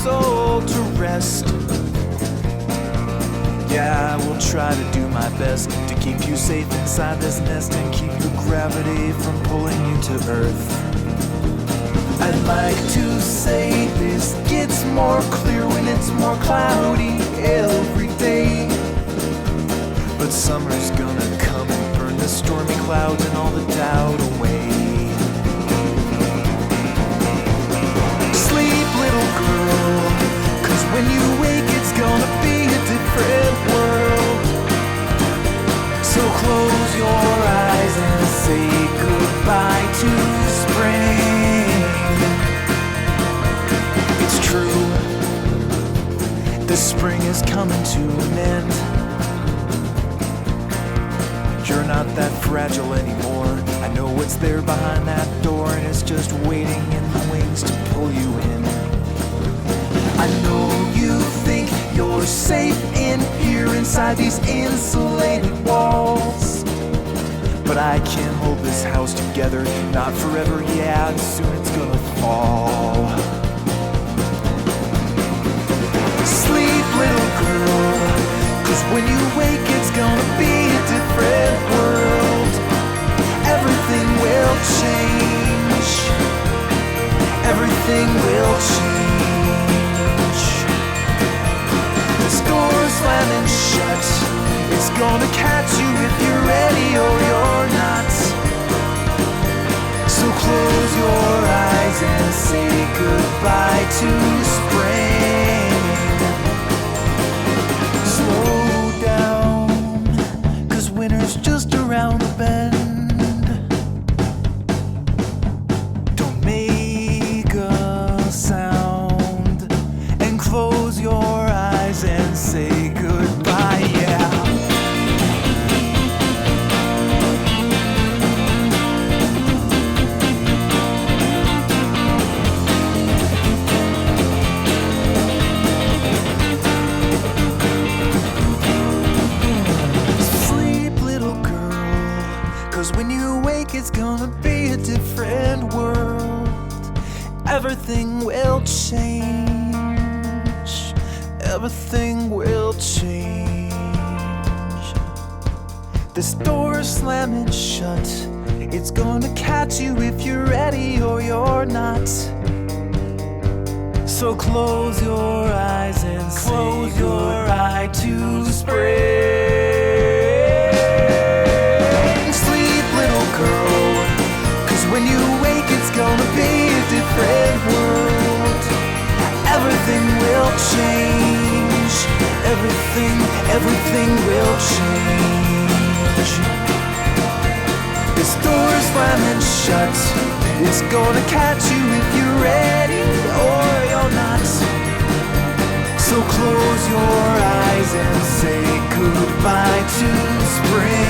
soul to rest. Yeah, I will try to do my best to keep you safe inside this nest and keep your gravity from pulling you to earth. I'd like to say this gets more clear when it's more cloudy every day, but summer's gonna come and burn the stormy clouds and all the doubt away. Sleep, little girl, 'cause when you wake it's gonna be a different world. So close your eyes and say goodbye to spring. It's true, the spring is coming to an end. You're not that fragile anymore. I know what's there behind that door, and it's just waiting in the wings to pull you in. I know you think you're safe in here inside these insulated walls, but I can't hold this house together, not forever, yeah, and soon it's gonna fall. Sleep, little girl, 'cause when you wake it's gonna be a different world. Everything will change. Everything will change. This door's slamming shut. It's gonna catch you if you're ready or you're not. So close your eyes and say goodbye to spring. Slow down, 'cause winter's just around the bend. Don't make a sound, and close your eyes and say goodbye, yeah. When you wake it's gonna be a different world. Everything will change. Everything will change. This door's slamming shut. It's gonna catch you if you're ready or you're not. So close your eyes and close your eye to spring. Girl, 'cause when you wake it's gonna be a different world. Everything will change. Everything will change. This door's slamming shut. It's gonna catch you if you're ready or you're not. So close your eyes and say goodbye to spring.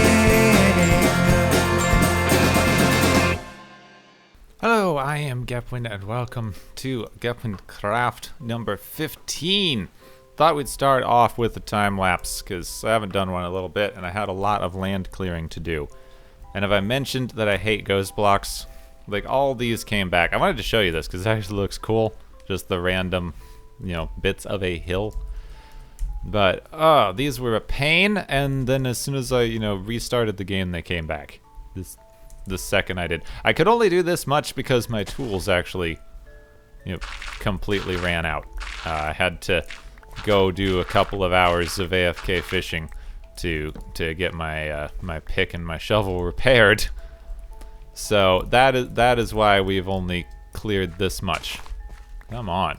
Hello, I am Gepwin and welcome to GepwinCraft number 15. Thought we'd start off with a time lapse because I haven't done one in a little bit and I had a lot of land clearing to do. And if I mentioned that I hate ghost blocks, like all these came back. I wanted to show you this because it actually looks cool. Just the random, bits of a hill. But, these were a pain, and then as soon as I, restarted the game, they came back. The second I did. I could only do this much because my tools actually, completely ran out. I had to go do a couple of hours of AFK fishing to get my my pick and my shovel repaired. So that is why we've only cleared this much. Come on.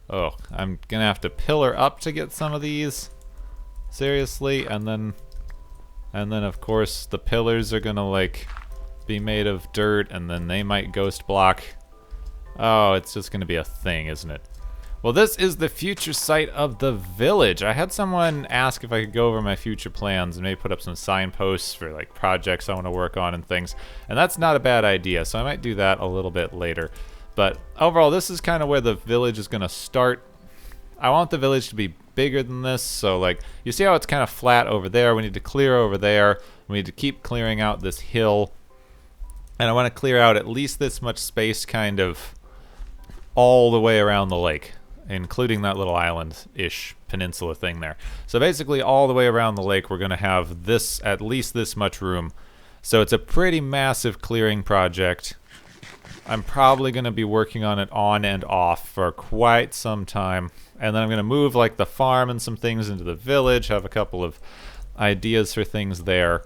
Oh, I'm gonna have to pillar up to get some of these. Seriously, and then of course the pillars are gonna be made of dirt, and then they might ghost block. Oh, it's just gonna be a thing, isn't it? Well, this is the future site of the village. I had someone ask if I could go over my future plans and maybe put up some signposts for projects I want to work on and things, and that's not a bad idea, so I might do that a little bit later. But overall, this is kind of where the village is gonna start. I want the village to be bigger than this, so you see how it's kind of flat over there? We need to clear over there. We need to keep clearing out this hill. And I want to clear out at least this much space kind of all the way around the lake. including that little island-ish peninsula thing there. So basically all the way around the lake we're going to have this, at least this much room. So it's a pretty massive clearing project. I'm probably going to be working on it on and off for quite some time. And then I'm going to move like the farm and some things into the village, have a couple of ideas for things there.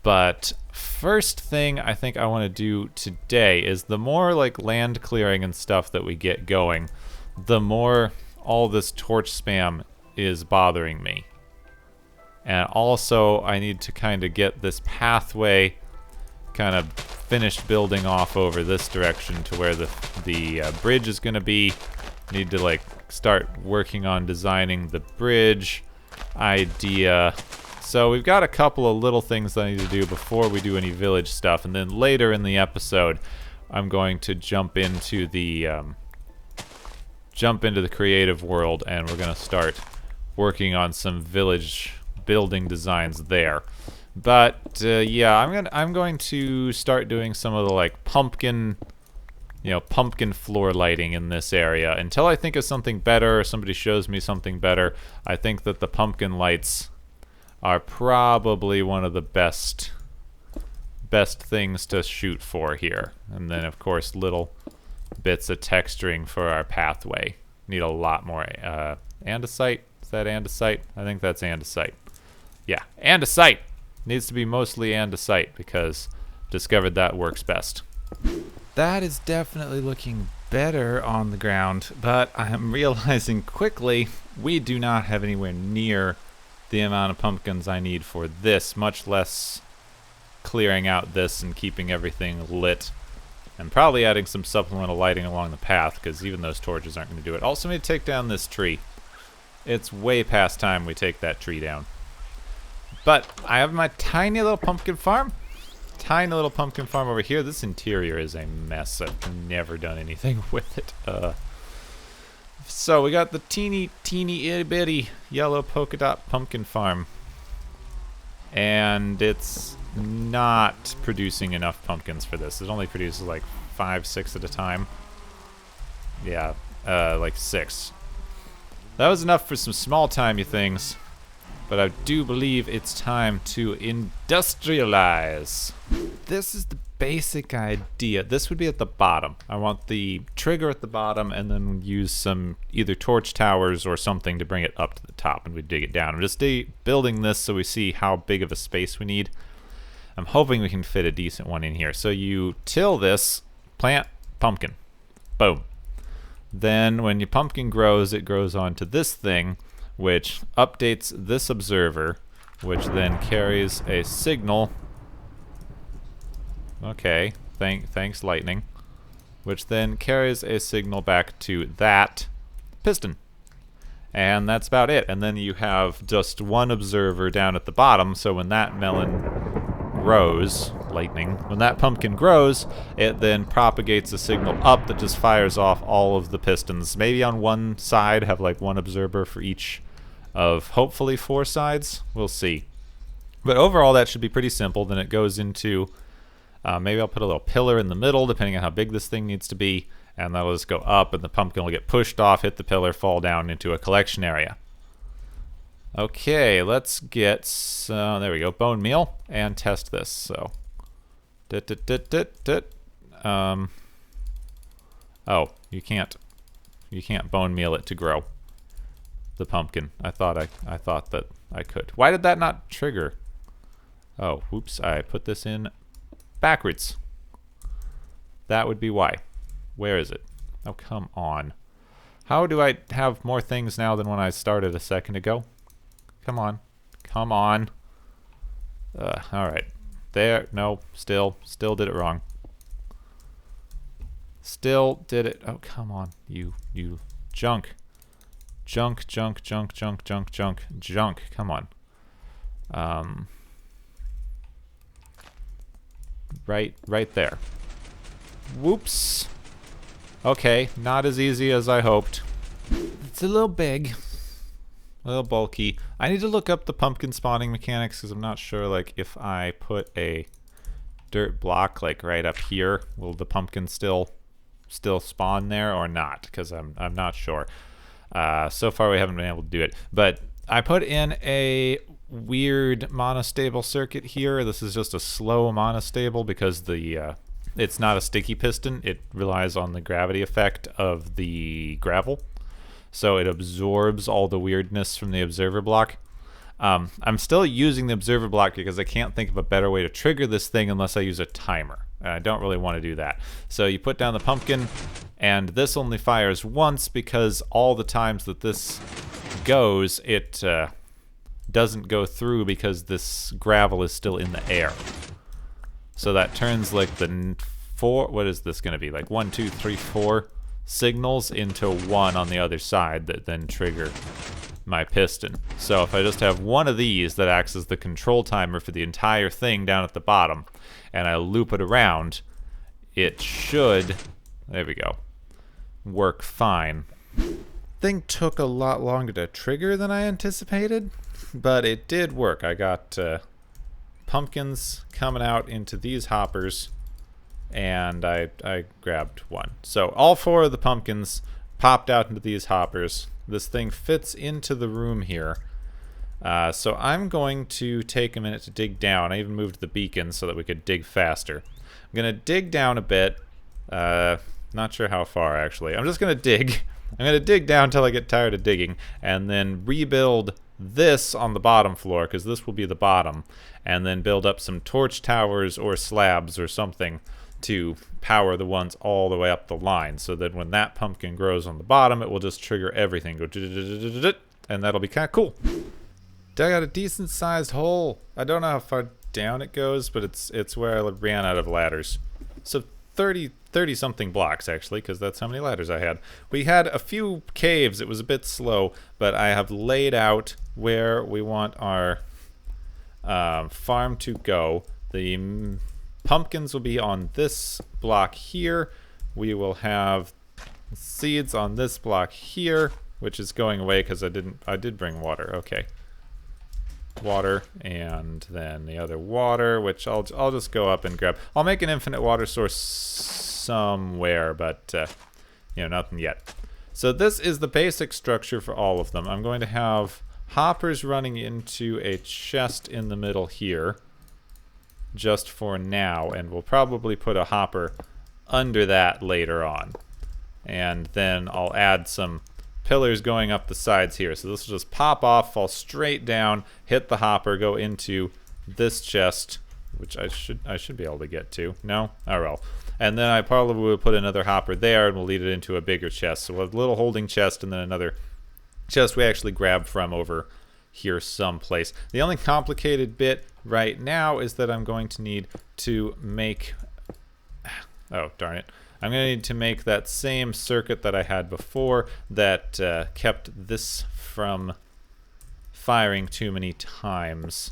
But first thing I think I want to do today is the more like land clearing and stuff that we get going, the more all this torch spam is bothering me. And also I need to kind of get this pathway kind of finished building off over this direction to where the bridge is going to be. Need to like start working on designing the bridge idea. So we've got a couple of little things that I need to do before we do any village stuff, and then later in the episode I'm going to jump into the creative world, and we're going to start working on some village building designs there. But yeah, I'm going to start doing some of the like pumpkin floor lighting in this area until I think of something better or somebody shows me something better. I think that the pumpkin lights are probably one of the best things to shoot for here. And then of course little bits of texturing for our pathway. Need a lot more andesite. Is that andesite? I think that's andesite. Yeah, andesite! Needs to be mostly andesite because discovered that works best. That is definitely looking better on the ground, but I am realizing quickly we do not have anywhere near the amount of pumpkins I need for this, much less clearing out this and keeping everything lit, and probably adding some supplemental lighting along the path, because even those torches aren't going to do it. Also need to take down this tree. It's way past time we take that tree down. But I have my tiny little pumpkin farm. Tiny little pumpkin farm over here. This interior is a mess. I've never done anything with it. So we got the teeny itty bitty yellow polka dot pumpkin farm, and it's not producing enough pumpkins for this. It only produces like 5-6 at a time. Yeah, like 6. That was enough for some small-timey things, but I do believe it's time to industrialize. This is the basic idea. This would be at the bottom. I want the trigger at the bottom and then use some either torch towers or something to bring it up to the top, and we dig it down. I'm just building this so we see how big of a space we need. I'm hoping we can fit a decent one in here. So you till this, plant pumpkin. Boom. Then when your pumpkin grows, it grows onto this thing, which updates this observer, which then carries a signal. Okay, thanks lightning. Which then carries a signal back to that piston. And that's about it. And then you have just one observer down at the bottom, so when that melon grows, lightning, when that pumpkin grows, it then propagates a signal up that just fires off all of the pistons. Maybe on one side have like one observer for each of hopefully 4 sides. We'll see. But overall that should be pretty simple. Then it goes into, maybe I'll put a little pillar in the middle depending on how big this thing needs to be, and that'll just go up and the pumpkin will get pushed off, hit the pillar, fall down into a collection area. Okay, let's get there we go, bone meal, and test this. So oh, you can't bone meal it to grow the pumpkin. I thought that I could. Why did that not trigger? Oh, whoops, I put this in backwards. That would be why. Where is it? Oh, come on. How do I have more things now than when I started a second ago? Come on. Come on. Alright. There. No. Still did it wrong. Still did it. Oh, come on. You junk. Junk. Come on. Right there. Whoops. Okay, not as easy as I hoped. It's a little big. A little bulky. I need to look up the pumpkin spawning mechanics because I'm not sure, like, if I put a dirt block, like, right up here, will the pumpkin still still spawn there or not, because I'm not sure. So far we haven't been able to do it, but I put in a weird monostable circuit here. This is just a slow monostable because it's not a sticky piston. It relies on the gravity effect of the gravel, so it absorbs all the weirdness from the observer block. I'm still using the observer block because I can't think of a better way to trigger this thing unless I use a timer. I don't really want to do that. So you put down the pumpkin, and this only fires once because all the times that this goes, it doesn't go through because this gravel is still in the air. So that turns like the what is this going to be? Like 1, 2, 3, 4 signals into one on the other side that then trigger my piston. So if I just have one of these that acts as the control timer for the entire thing down at the bottom, and I loop it around, it should, there we go, work fine. Thing took a lot longer to trigger than I anticipated, but it did work. I got pumpkins coming out into these hoppers, and I grabbed one. So all 4 of the pumpkins popped out into these hoppers. This thing fits into the room here. So I'm going to take a minute to dig down. I even moved the beacon so that we could dig faster. I'm going to dig down a bit. Not sure how far, actually. I'm just going to dig. I'm going to dig down until I get tired of digging, and then rebuild this on the bottom floor, because this will be the bottom, and then build up some torch towers or slabs or something to power the ones all the way up the line, so that when that pumpkin grows on the bottom, it will just trigger everything. Go, and that'll be kind of cool. Dug out a decent sized hole. I don't know how far down it goes, but it's where I ran out of ladders. So 30 something blocks, actually, because that's how many ladders I had. We had a few caves. It was a bit slow, but I have laid out where we want our farm to go. The pumpkins will be on this block here. We will have seeds on this block here, which is going away because I did bring water. Okay. Water, and then the other water, which I'll just go up and grab. I'll make an infinite water source somewhere, but nothing yet. So this is the basic structure for all of them. I'm going to have hoppers running into a chest in the middle here, just for now, and we'll probably put a hopper under that later on. And then I'll add some pillars going up the sides here. So this will just pop off, fall straight down, hit the hopper, go into this chest, which I should be able to get to. No? Oh well. And then I probably will put another hopper there, and we'll lead it into a bigger chest. So we'll have a little holding chest, and then another chest we actually grab from over here someplace. The only complicated bit right now is that I'm going to need to make... Oh, darn it. I'm going to need to make that same circuit that I had before that kept this from firing too many times.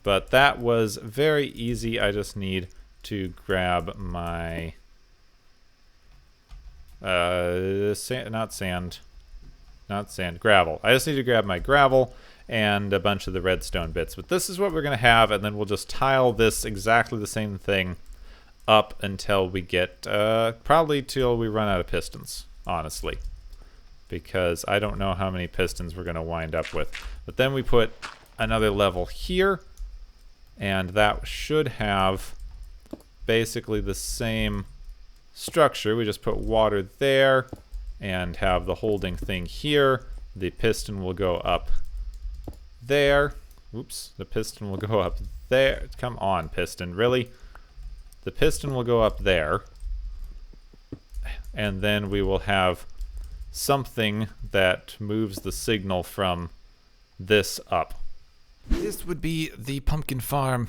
But that was very easy. I just need to grab my... not sand, gravel. I just need to grab my gravel and a bunch of the redstone bits. But this is what we're going to have, and then we'll just tile this exactly the same thing up until we get, probably till we run out of pistons, honestly. Because I don't know how many pistons we're going to wind up with. But then we put another level here, and that should have basically the same structure. We just put water there and have the holding thing here. The piston will go up there. Oops, the piston will go up there. Come on, piston, really? The piston will go up there, and then we will have something that moves the signal from this up. This would be the pumpkin farm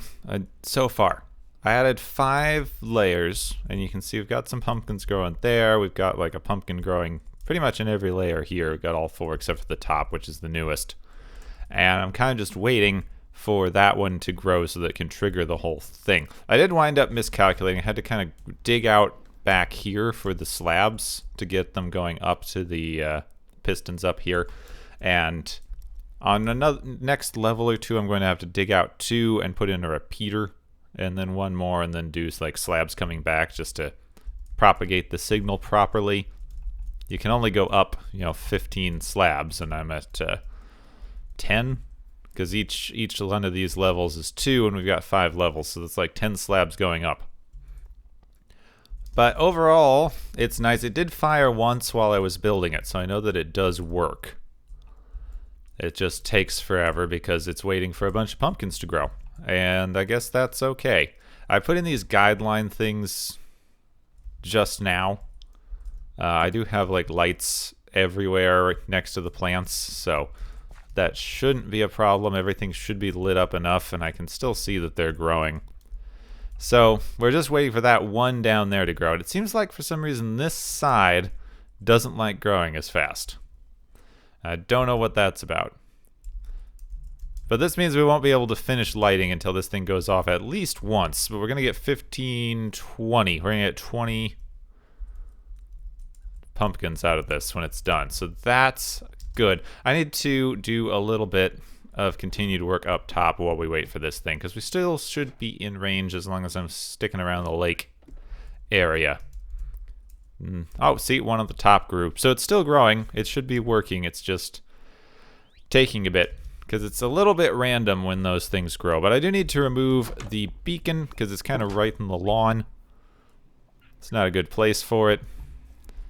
so far. I added 5 layers, and you can see we've got some pumpkins growing there. We've got like a pumpkin growing pretty much in every layer here. We've got all 4 except for the top, which is the newest. And I'm kind of just waiting for that one to grow so that it can trigger the whole thing. I did wind up miscalculating. I had to kind of dig out back here for the slabs to get them going up to the pistons up here. And on another next level or 2, I'm going to have to dig out 2 and put in a repeater, and then 1 more, and then do like slabs coming back just to propagate the signal properly. You can only go up, 15 slabs, and I'm at 10, because each one of these levels is 2, and we've got 5 levels, so it's like 10 slabs going up. But overall, it's nice. It did fire once while I was building it, so I know that it does work. It just takes forever because it's waiting for a bunch of pumpkins to grow, and I guess that's okay. I put in these guideline things just now. I do have like lights everywhere next to the plants, so that shouldn't be a problem. Everything should be lit up enough, and I can still see that they're growing. So we're just waiting for that one down there to grow. And it seems like for some reason this side doesn't like growing as fast. I don't know what that's about. But this means we won't be able to finish lighting until this thing goes off at least once. But we're going to get 15, 20. We're going to get 20 pumpkins out of this when it's done. So that's good. I need to do a little bit of continued work up top while we wait for this thing, because we still should be in range as long as I'm sticking around the lake area. Oh, see, one of the top group. So it's still growing. It should be working. It's just taking a bit, because it's a little bit random when those things grow. But I do need to remove the beacon, because it's kind of right in the lawn. It's not a good place for it.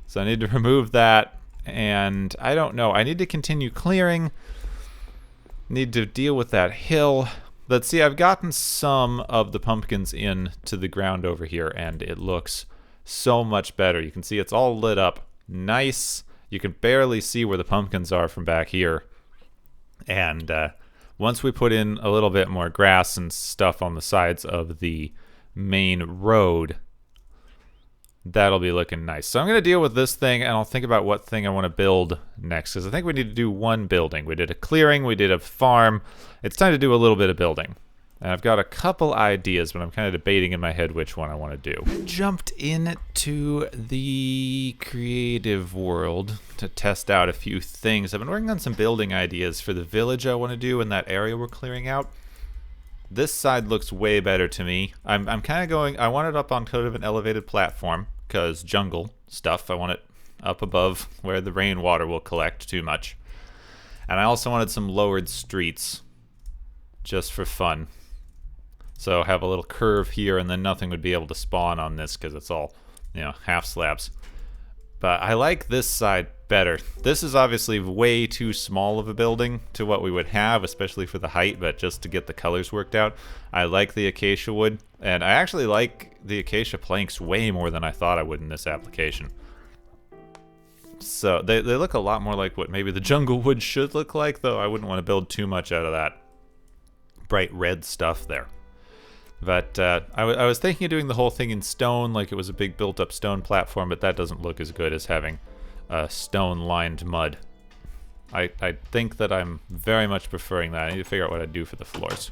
So I need to remove that, and I don't know. I need to continue clearing. Need to deal with that hill. Let's see, I've gotten some of the pumpkins in to the ground over here, and it looks so much better. You can see it's all lit up nice. You can barely see where the pumpkins are from back here. And once we put in a little bit more grass and stuff on the sides of the main road, that'll be looking nice. So I'm going to deal with this thing, and I'll think about what thing I want to build next, because I think we need to do one building. We did a clearing, we did a farm. It's time to do a little bit of building. And I've got a couple ideas, but I'm kind of debating in my head which one I want to do. Jumped into the creative world to test out a few things. I've been working on some building ideas for the village I want to do in that area we're clearing out. This side looks way better to me. I'm kind of going, I want it up on kind of an elevated platform, because jungle stuff. I want it up above where the rainwater will collect too much. And I also wanted some lowered streets, just for fun. So have a little curve here, and then nothing would be able to spawn on this because it's all, half slabs. But I like this side better. This is obviously way too small of a building to what we would have, especially for the height, but just to get the colors worked out. I like the acacia wood, and I actually like the acacia planks way more than I thought I would in this application. So they look a lot more like what maybe the jungle wood should look like, though I wouldn't want to build too much out of that bright red stuff there. But I was thinking of doing the whole thing in stone, like it was a big built-up stone platform, but that doesn't look as good as having stone-lined mud. I think that I'm very much preferring that. I need to figure out what I'd do for the floors.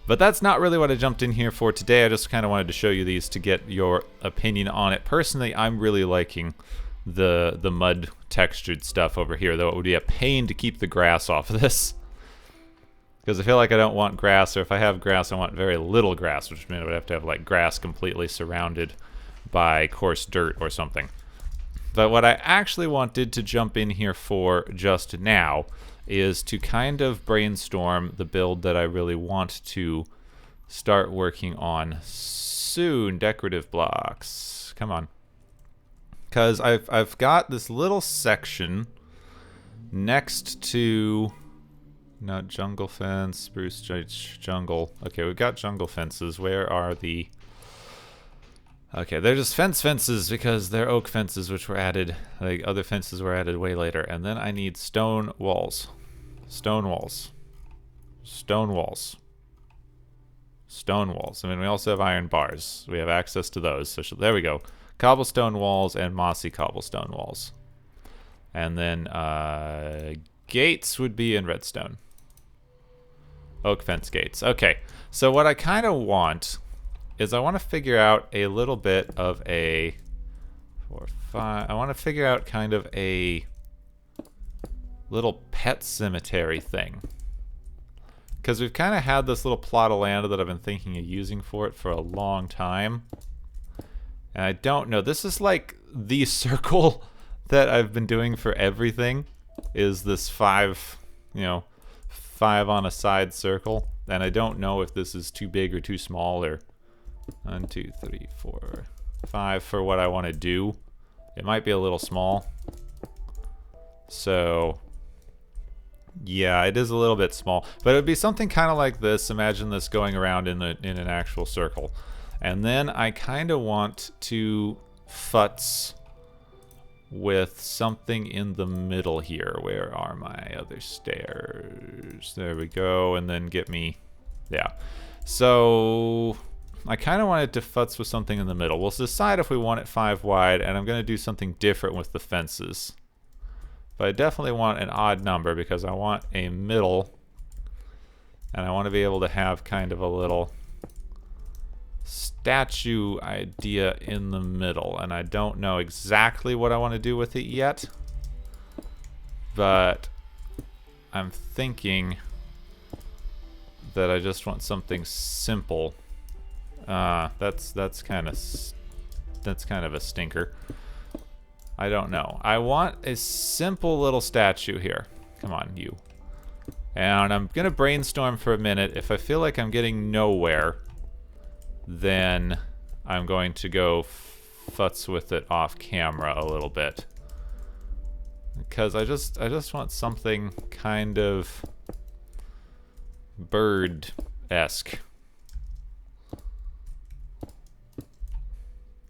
But that's not really what I jumped in here for today. I just kind of wanted to show you these to get your opinion on it. Personally, I'm really liking the mud textured stuff over here, though it would be a pain to keep the grass off of this. Because I feel like I don't want grass, or if I have grass, I want very little grass, which means I would have to have like grass completely surrounded by coarse dirt or something. But what I actually wanted to jump in here for just now is to kind of brainstorm the build that I really want to start working on soon. Decorative blocks. Come on. Because I've got this little section next to... Not jungle fence, spruce jungle. Okay, we've got jungle fences. Where are the... Okay, they're just fences because they're oak fences, which were added. Like, other fences were added way later. And then I need stone walls. Stone walls. Stone walls. Stone walls. I mean, we also have iron bars. We have access to those. So there we go. Cobblestone walls and mossy cobblestone walls. And then gates would be in redstone. Oak fence gates. Okay, so what I kind of want is I want to figure out a little bit of a... I want to figure out kind of a little pet cemetery thing. Because we've kind of had this little plot of land that I've been thinking of using for it for a long time. And I don't know. This is like the circle that I've been doing for everything. Is this 5, 5 on a side circle. And I don't know if this is too big or too small, or 1, 2, 3, 4, 5 for what I want to do. It might be a little small. So yeah, it is a little bit small, but it would be something kind of like this. Imagine this going around in an actual circle. And then I kind of want to futz with something in the middle here. Where are my other stairs? There we go. And then get me, yeah. So I kind of wanted to futz with something in the middle. We'll decide if we want it 5 wide, and I'm going to do something different with the fences. But I definitely want an odd number because I want a middle, and I want to be able to have kind of a little statue idea in the middle. And I don't know exactly what I want to do with it yet, but I'm thinking that I just want something simple. That's kind of a stinker. I don't know. I want a simple little statue here. Come on, you. And I'm gonna brainstorm for a minute. If I feel like I'm getting nowhere, then I'm going to go futz with it off camera a little bit. Because I just want something kind of bird-esque.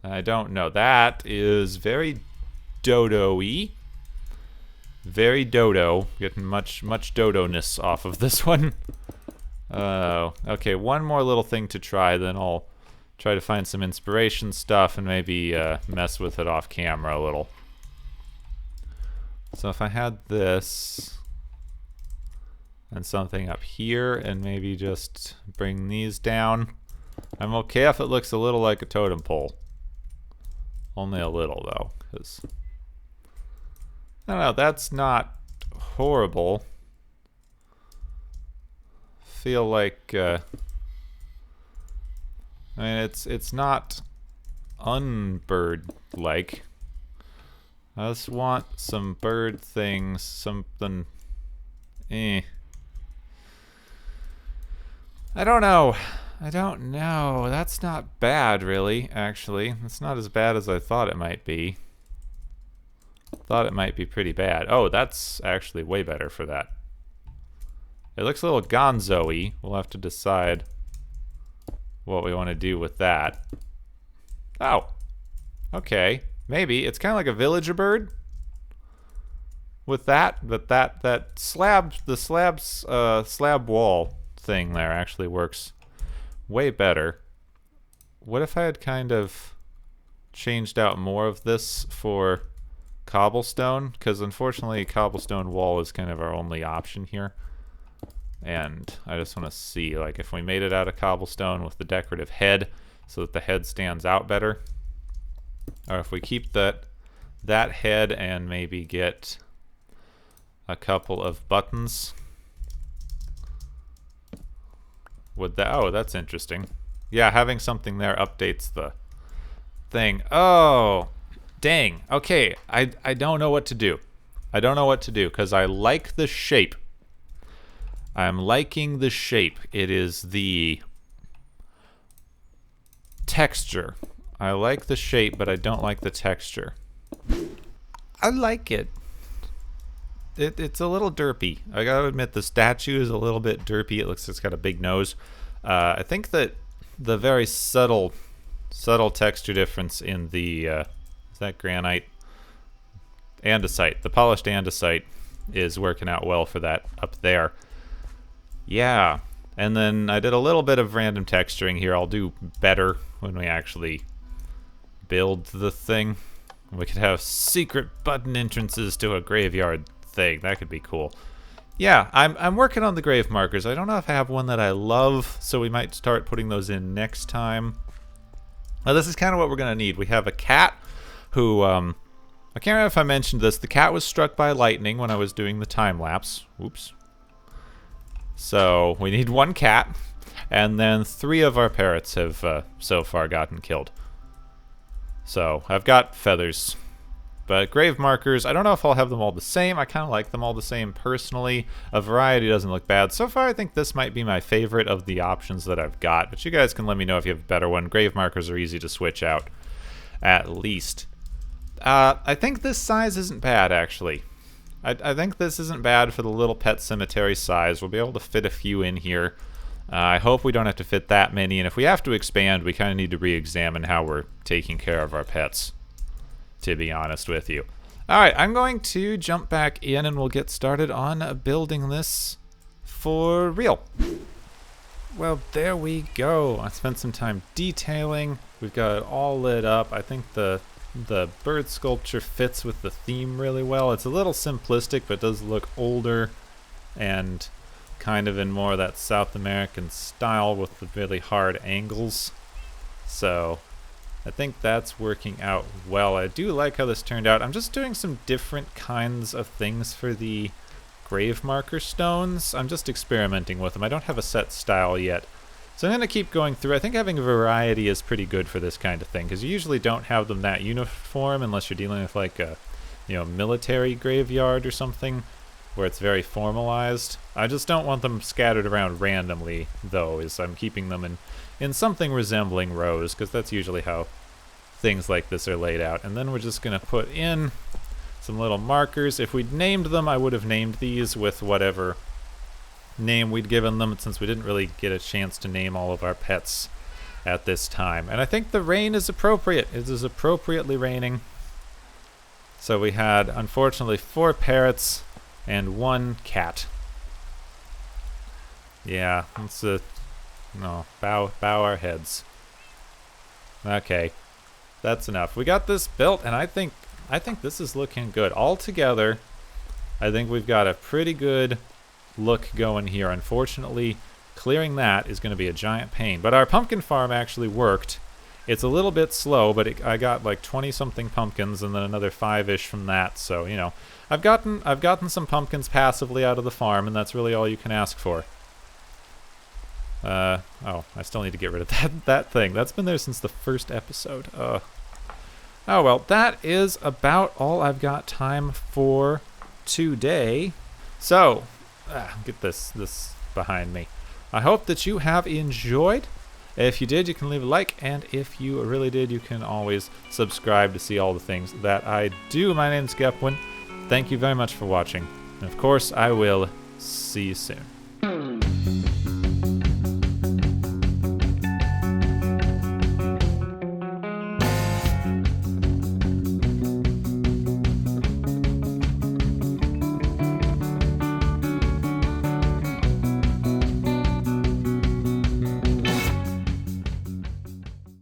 I don't know. That is very dodo-y. Very dodo. Getting much dodo-ness off of this one. Okay, one more little thing to try, then I'll try to find some inspiration stuff and maybe mess with it off camera a little. So if I had this and something up here and maybe just bring these down, I'm okay if it looks a little like a totem pole. Only a little though, because I don't know, that's not horrible. Feel like I mean it's not unbird-like. I just want some bird things, something. I don't know. That's not bad, really, actually. It's not as bad as I thought it might be. Thought it might be pretty bad. Oh, that's actually way better for that. It looks a little gonzo-y. We'll have to decide what we want to do with that. Oh. Okay. Maybe. It's kind of like a villager bird. With that, but that slab wall thing there actually works way better. What if I had kind of changed out more of this for cobblestone? Because unfortunately cobblestone wall is kind of our only option here. And I just want to see, like, if we made it out of cobblestone with the decorative head so that the head stands out better. Or if we keep that head and maybe get a couple of buttons. Would that, oh, that's interesting. Yeah, having something there updates the thing. Oh, dang. Okay, I don't know what to do. I don't know what to do because I like the shape. I'm liking the shape. It is the texture. I like the shape, but I don't like the texture. I like it. It's a little derpy. I gotta admit, the statue is a little bit derpy. It looks like it's got a big nose. I think that the very subtle texture difference in the is that granite? Andesite. The polished andesite is working out well for that up there. Yeah. And then I did a little bit of random texturing here. I'll do better when we actually build the thing. We could have secret button entrances to a graveyard thing. That could be cool. Yeah, I'm working on the grave markers. I don't know if I have one that I love, so we might start putting those in next time. Now, this is kind of what we're gonna need. We have a cat who I can't remember if I mentioned this. The cat was struck by lightning when I was doing the time lapse. Oops. So we need one cat, and then 3 of our parrots have so far gotten killed. So I've got feathers. But grave markers, I don't know if I'll have them all the same. I kind of like them all the same personally. A variety doesn't look bad. So far, I think this might be my favorite of the options that I've got. But you guys can let me know if you have a better one. Grave markers are easy to switch out, at least. I think this size isn't bad, actually. I think this isn't bad for the little pet cemetery size. We'll be able to fit a few in here. I hope we don't have to fit that many. And if we have to expand, we kind of need to re-examine how we're taking care of our pets, to be honest with you. Alright, I'm going to jump back in and we'll get started on building this for real. Well, there we go. I spent some time detailing. We've got it all lit up. I think the bird sculpture fits with the theme really well. It's a little simplistic, but does look older and kind of in more of that South American style with the really hard angles. So I think that's working out well. I do like how this turned out. I'm just doing some different kinds of things for the grave marker stones. I'm just experimenting with them. I don't have a set style yet. So I'm going to keep going through. I think having a variety is pretty good for this kind of thing, because you usually don't have them that uniform unless you're dealing with like a, military graveyard or something where it's very formalized. I just don't want them scattered around randomly, though, is I'm keeping them in something resembling rows, because that's usually how things like this are laid out. And then we're just going to put in some little markers. If we'd named them, I would have named these with whatever name we'd given them, since we didn't really get a chance to name all of our pets at this time. And I think the rain is appropriate. It is appropriately raining. So we had, unfortunately, 4 parrots and 1 cat. Yeah, let's bow our heads. Okay, that's enough. We got this built, and I think this is looking good. All together, I think we've got a pretty good look going here. Unfortunately, clearing that is going to be a giant pain. But our pumpkin farm actually worked. It's a little bit slow, but I got like 20-something pumpkins and then another 5-ish from that. So, I've gotten some pumpkins passively out of the farm, and that's really all you can ask for. I still need to get rid of that thing. That's been there since the first episode. Oh well, that is about all I've got time for today. So, get this behind me. I hope that you have enjoyed. If you did, you can leave a like, and if you really did, you can always subscribe to see all the things that I do. My name's Gepwin. Thank you very much for watching. And of course, I will see you soon.